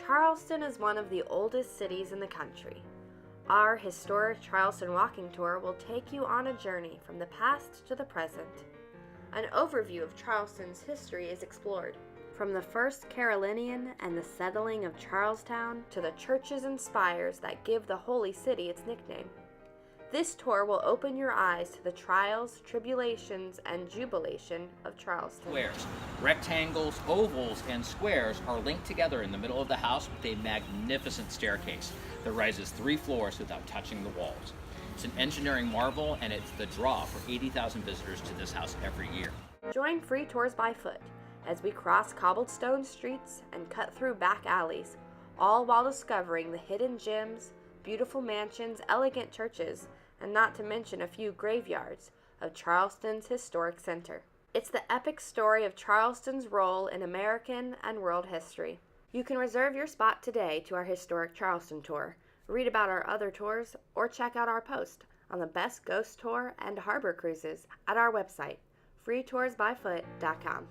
Charleston is one of the oldest cities in the country. Our Historic Charleston walking tour will take you on a journey from the past to the present. An overview of Charleston's history is explored, from the first Carolinian and the settling of Charlestown to the churches and spires that give the Holy City its nickname. This tour will open your eyes to the trials, tribulations, and jubilation of Charleston. Squares. Rectangles, ovals, and squares are linked together in the middle of the house with a magnificent staircase that rises 3 floors without touching the walls. It's an engineering marvel, and it's the draw for 80,000 visitors to this house every year. Join Free Tours by Foot as we cross cobblestone streets and cut through back alleys, all while discovering the hidden gems, beautiful mansions, elegant churches, and not to mention a few graveyards of Charleston's historic center. It's the epic story of Charleston's role in American and world history. You can reserve your spot today to our Historic Charleston tour, read about our other tours, or check out our post on the best ghost tour and harbor cruises at our website, freetoursbyfoot.com.